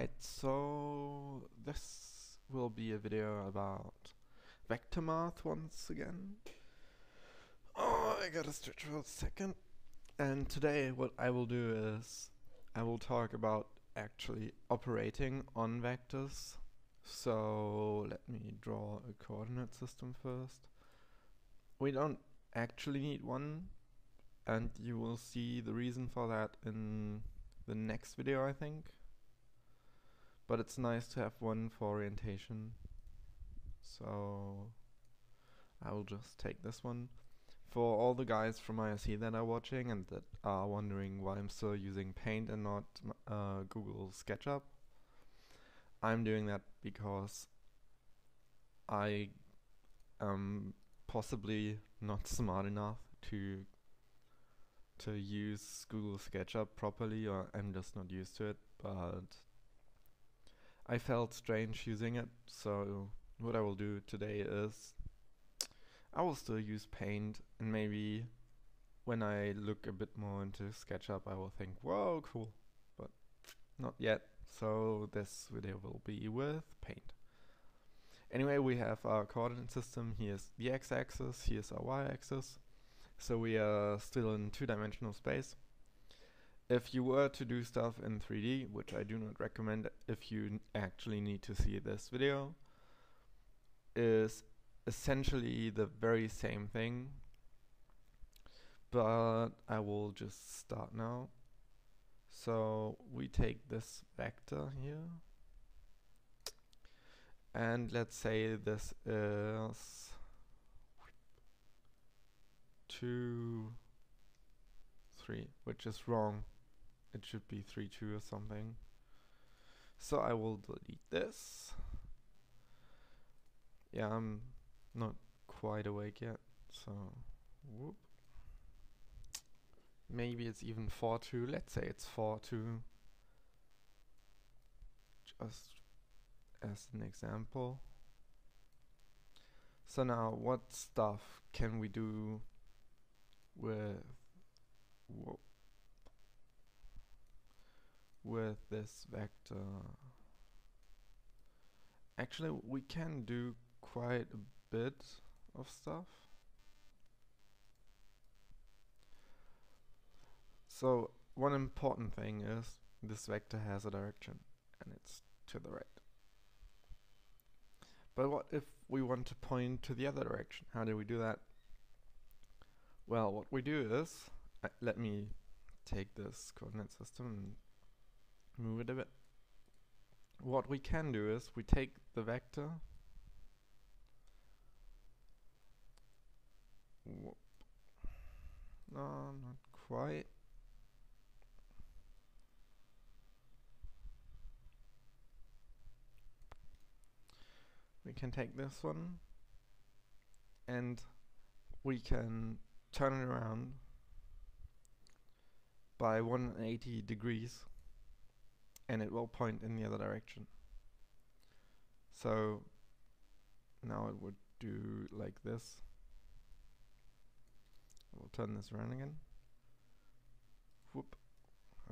Alright, so this will be a video about vector math once again. Oh, I gotta stretch for a second. And today what I will do is I will talk about actually operating on vectors. So let me draw a coordinate system first. We don't actually need one, and you will see the reason for that in the next video, I think. But it's nice to have one for orientation. So I will just take this one. For all the guys from ISC that are watching and that are wondering why I'm still using Paint and not Google SketchUp, I'm doing that because I am possibly not smart enough to use Google SketchUp properly, or I'm just not used to it, but I felt strange using it, so what I will do today is I will still use Paint, and maybe when I look a bit more into SketchUp I will think, whoa, cool, but not yet. So this video will be with Paint. Anyway, we have our coordinate system. Here's the x-axis, here's our y-axis. So we are still in two-dimensional space. If you were to do stuff in 3D, which I do not recommend if you actually need to see this video, is essentially the very same thing, but I will just start now. So we take this vector here, and let's say this is 2, 3, which is wrong. It should be 3, 2 or something. So I will delete this. Yeah, I'm not quite awake yet, so whoop. Maybe it's even 4, 2. Let's say it's 4, 2. Just as an example. So now what stuff can we do with this vector? Actually, we can do quite a bit of stuff. So one important thing is this vector has a direction, and it's to the right. But what if we want to point to the other direction? How do we do that? Well, what we do is, let me take this coordinate system and move it a bit. What we can do is we take the vector, no, not quite. We can take this one and we can turn it around by 180 degrees and it will point in the other direction. So now it would do like this. We'll turn this around again. Whoop.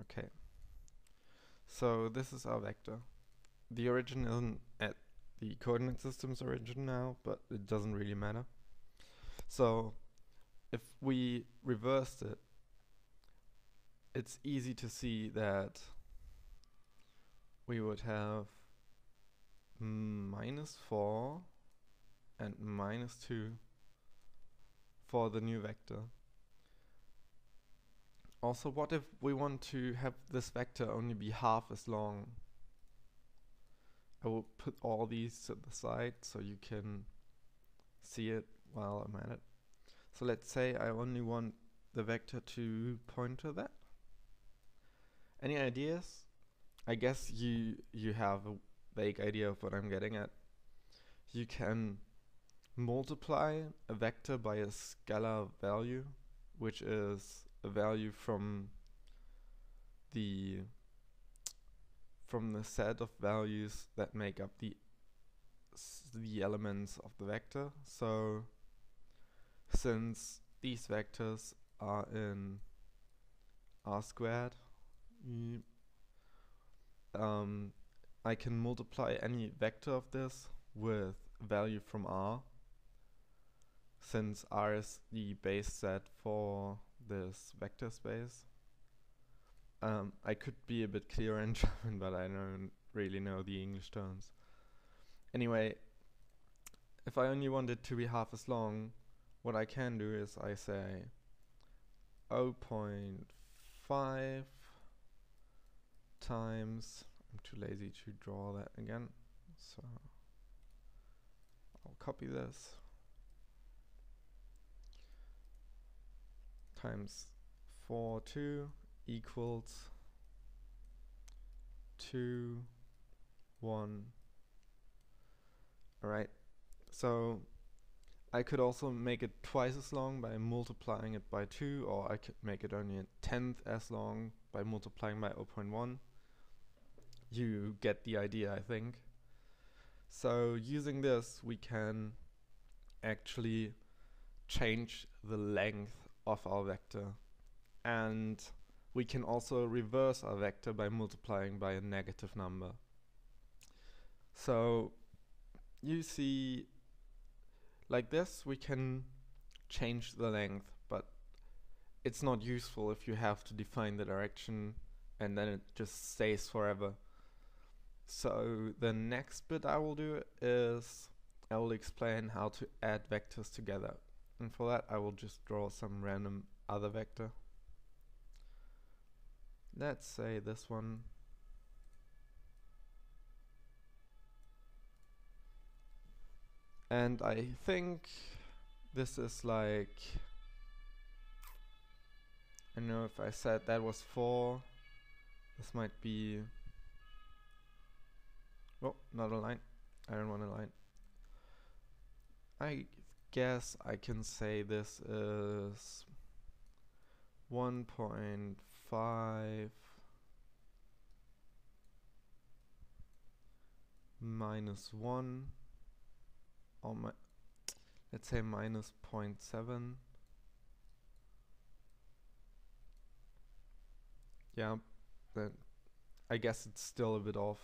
Okay. So this is our vector. The origin isn't at the coordinate system's origin now, but it doesn't really matter. So if we reversed it, it's easy to see that we would have -4 and -2 for the new vector. Also, what if we want to have this vector only be half as long? I will put all these to the side so you can see it while I'm at it. So let's say I only want the vector to point to that. Any ideas? I guess you have a vague idea of what I'm getting at. You can multiply a vector by a scalar value, which is a value from the set of values that make up the elements of the vector. So since these vectors are in R squared, I can multiply any vector of this with value from R, since R is the base set for this vector space. I could be a bit clearer in German, but I don't really know the English terms. Anyway, if I only want it to be half as long, what I can do is I say 0.5 times, I'm too lazy to draw that again, so I'll copy this, times 4(2) equals 2, 1. Alright, so I could also make it twice as long by multiplying it by 2, or I could make it only a 10th as long by multiplying by 0.1. You get the idea, I think. So using this, we can actually change the length of our vector, and we can also reverse our vector by multiplying by a negative number. So you see, like this, we can change the length, but it's not useful if you have to define the direction and then it just stays forever. So the next bit I will do is I will explain how to add vectors together. And for that I will just draw some random other vector. Let's say this one. And I think this is like, I don't know if I said that was 4. This might be, oh, not a line. I don't want a line. I guess I can say this is 1.5 minus 1, or let's say minus 0.7. Yeah, then I guess it's still a bit off,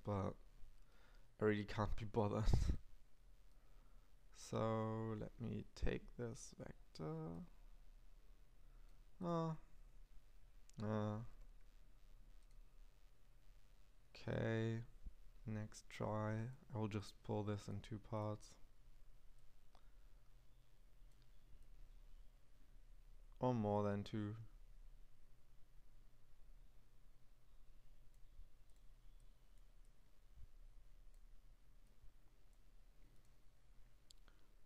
but I really can't be bothered. So let me take this vector. Okay, next try. I will just pull this in 2 parts. Or more than 2.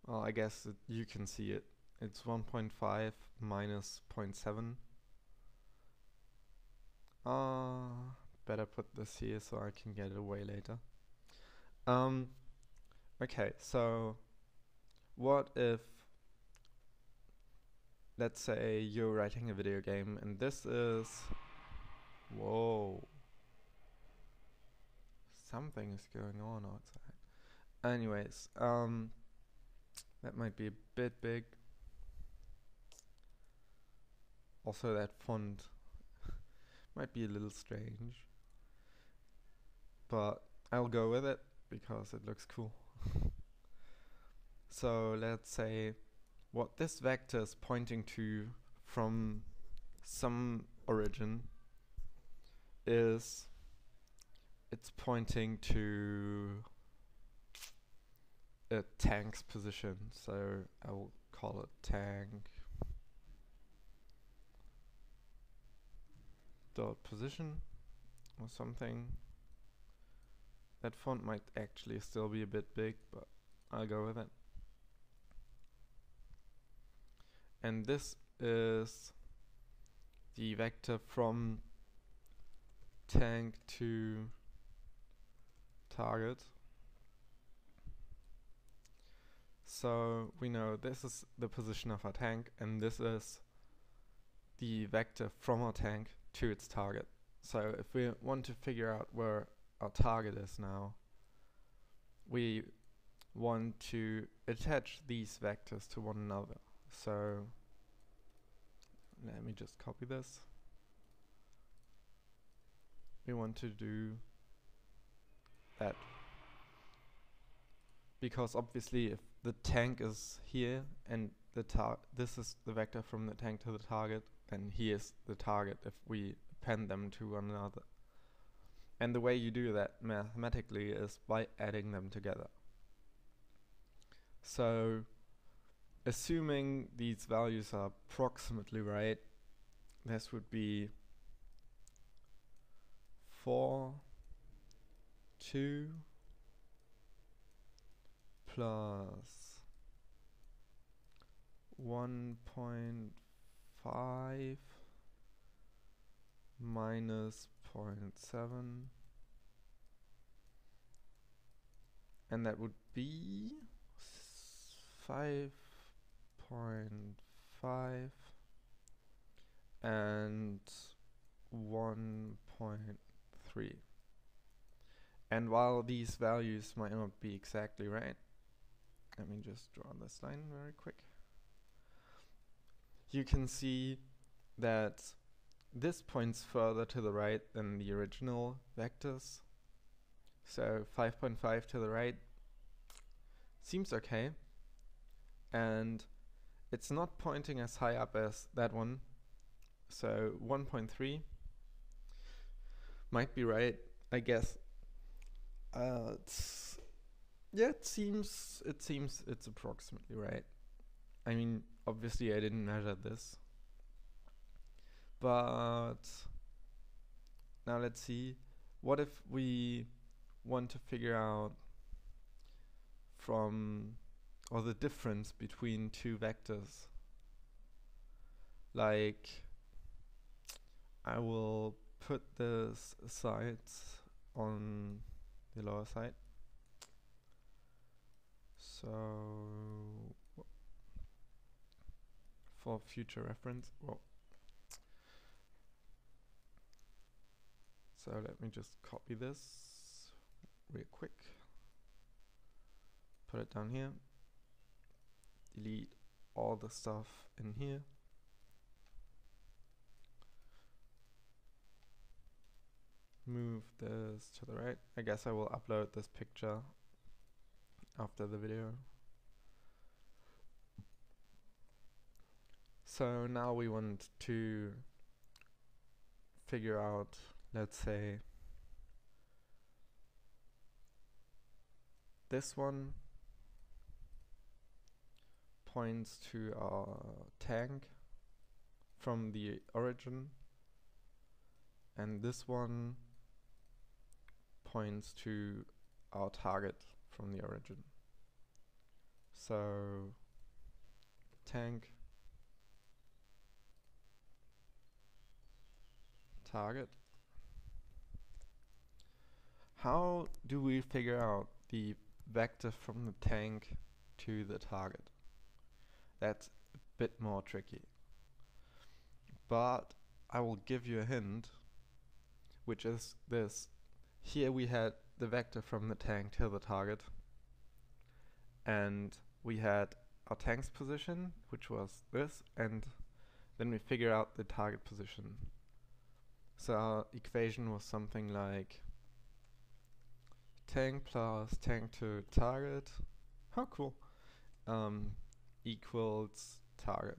Well, I guess you can see it. It's 1.5 minus 0.7. Better put this here so I can get it away later. Okay, so what if, let's say you're writing a video game and this is, whoa, something is going on outside. Anyways, that might be a bit big. Also that font might be a little strange, but I'll go with it because it looks cool. So let's say what this vector is pointing to from some origin is, it's pointing to a tank's position. So I will call it tank dot position or something. That font might actually still be a bit big, but I'll go with it. And this is the vector from tank to target. So we know this is the position of our tank, and this is the vector from our tank to its target. So if we want to figure out where our target is now, we want to attach these vectors to one another. So let me just copy this. We want to do that. Because obviously if the tank is here and this is the vector from the tank to the target, then he is the target if we append them to one another. And the way you do that mathematically is by adding them together. So assuming these values are approximately right, this would be 4, 2 plus 1.5 minus 0.7, and that would be 5.5 and 1.3. And while these values might not be exactly right, let me just draw this line very quick. You can see that this points further to the right than the original vectors. So 5.5 to the right seems okay. And it's not pointing as high up as that one. So 1.3 might be right, I guess. It seems it's approximately right. I mean, obviously I didn't measure this, but now let's see. What if we want to figure out the difference between two vectors? Like, I will put this aside on the lower side. So for future reference, so let me just copy this real quick, put it down here, delete all the stuff in here, move this to the right. I guess I will upload this picture after the video. So now we want to figure out, let's say, this one points to our tank from the origin, and this one points to our target from the origin. So tank, target. How do we figure out the vector from the tank to the target? That's a bit more tricky, but I will give you a hint, which is this. Here we had the vector from the tank to the target, and we had our tank's position, which was this, and then we figure out the target position. So our equation was something like tank plus tank to target, how cool, equals target.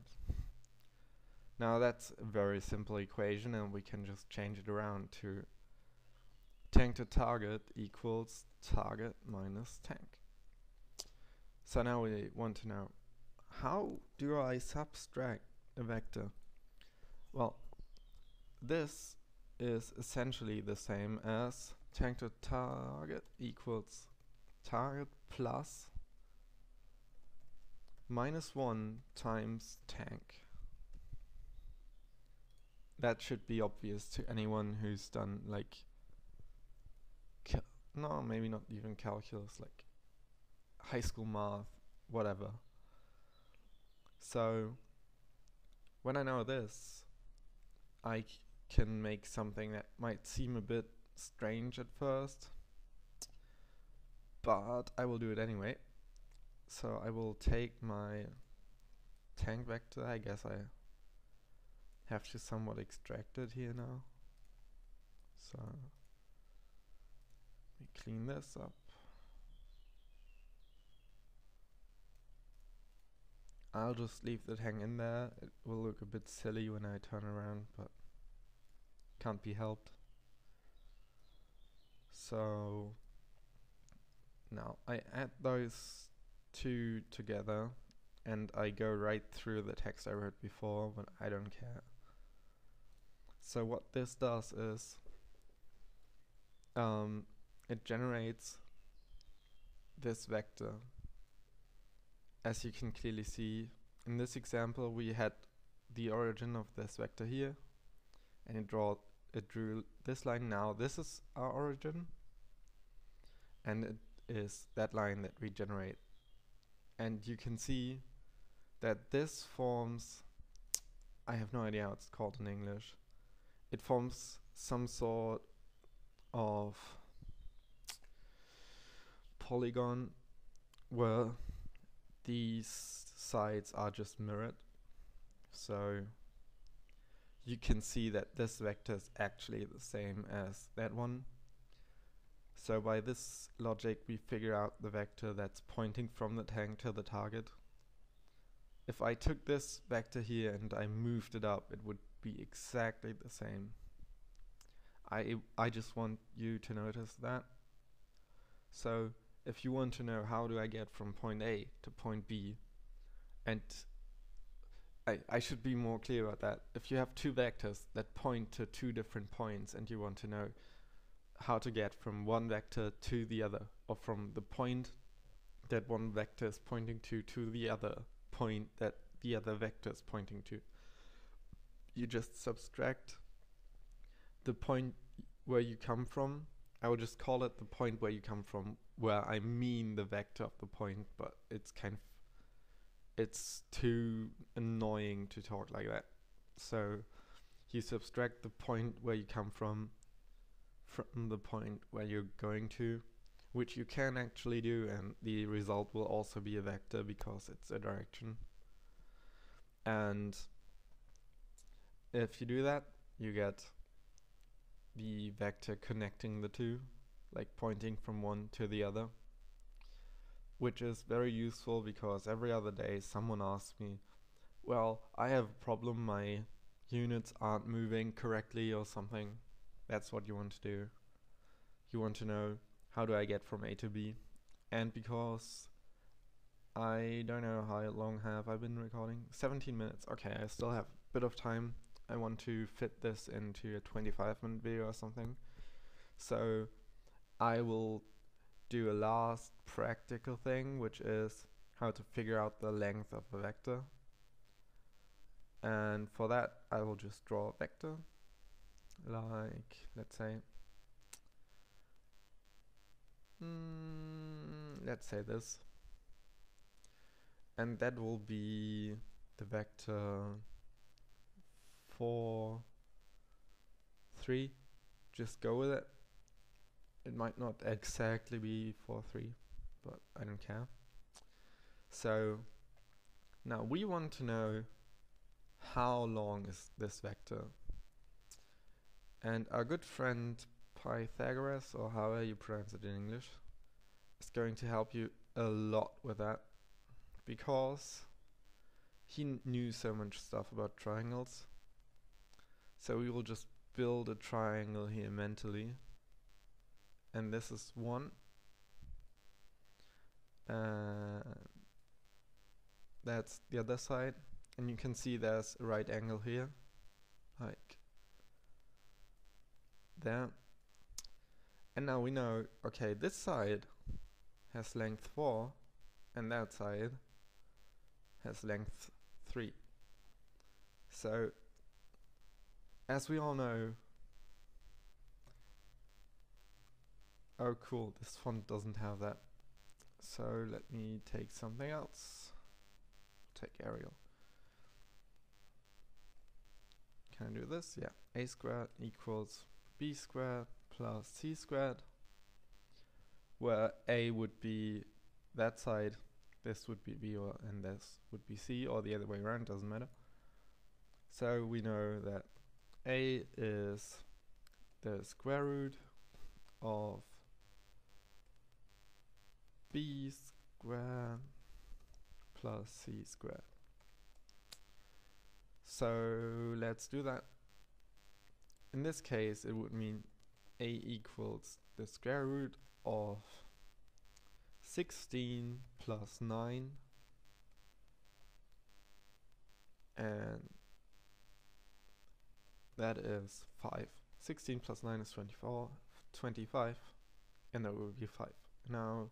Now that's a very simple equation, and we can just change it around to tank to target equals target minus tank. So now we want to know, how do I subtract a vector? Well, this is essentially the same as tank to target equals target plus -1 times tank. That should be obvious to anyone who's done like no, maybe not even calculus, like high school math, whatever. So when I know this, I can make something that might seem a bit strange at first, but I will do it anyway. So I will take my tank vector. I guess I have to somewhat extract it here now. So we clean this up. I'll just leave that hang in there. It will look a bit silly when I turn around, but can't be helped. So now I add those two together and I go right through the text I wrote before, but I don't care. So what this does is it generates this vector. As you can clearly see, in this example we had the origin of this vector here, and it drew this line. Now this is our origin, and it is that line that we generate. And you can see that this forms, I have no idea how it's called in English, it forms some sort of polygon where these sides are just mirrored. So you can see that this vector is actually the same as that one. So by this logic we figure out the vector that's pointing from the tank to the target. If I took this vector here and I moved it up, it would be exactly the same. I just want you to notice that. So if you want to know how do I get from point A to point B, and I should be more clear about that. If you have two vectors that point to two different points and you want to know how to get from one vector to the other, or from the point that one vector is pointing to the other point that the other vector is pointing to, you just subtract the point where you come from. I will just call it the point where you come from, where I mean the vector of the point, but it's too annoying to talk like that. So you subtract the point where you come from the point where you're going to, which you can actually do, and the result will also be a vector because it's a direction. And if you do that, you get the vector connecting the two, like pointing from one to the other, which is very useful because every other day someone asks me, well, I have a problem, my units aren't moving correctly or something. That's what you want to do. You want to know, how do I get from A to B? And because I don't know how long have I been recording? 17 minutes. Okay, I still have a bit of time. I want to fit this into a 25-minute video or something. So I will do a last practical thing, which is how to figure out the length of a vector. And for that, I will just draw a vector, like, let's say this. And that will be the vector 4, 3. Just go with it. It might not exactly be 4, 3, but I don't care. So now we want to know how long is this vector. And our good friend Pythagoras, or however you pronounce it in English, is going to help you a lot with that, because he knew so much stuff about triangles. So we will just build a triangle here mentally, and this is 1, that's the other side, and you can see there's a right angle here, like there. And now we know, okay, this side has length 4 and that side has length 3. So as we all know, oh cool, this font doesn't have that. So let me take something else. Take Arial. Can I do this? Yeah. A squared equals b squared plus c squared, where a would be that side, this would be b, and this would be c, or the other way around, doesn't matter. So we know that a is the square root of b squared plus c squared. So let's do that. In this case, it would mean a equals the square root of 16 plus 9, and that is 5. 16 plus 9 is 25, and that will be 5. Now,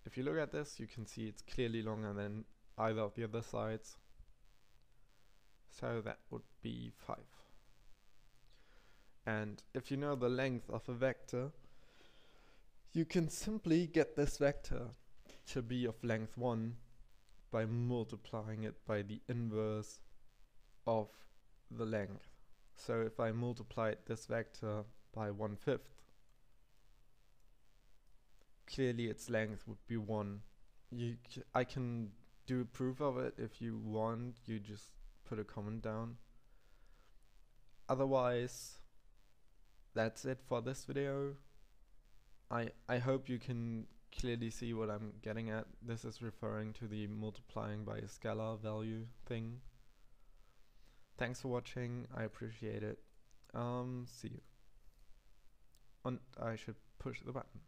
if you look at this, you can see it's clearly longer than either of the other sides, so that would be 5. And if you know the length of a vector, you can simply get this vector to be of length 1 by multiplying it by the inverse of the length. So if I multiplied this vector by 1/5, clearly its length would be 1. I can do a proof of it if you want. You just put a comment down. Otherwise, that's it for this video. I hope you can clearly see what I'm getting at. This is referring to the multiplying by a scalar value thing. Thanks for watching, I appreciate it. See you. And I should push the button.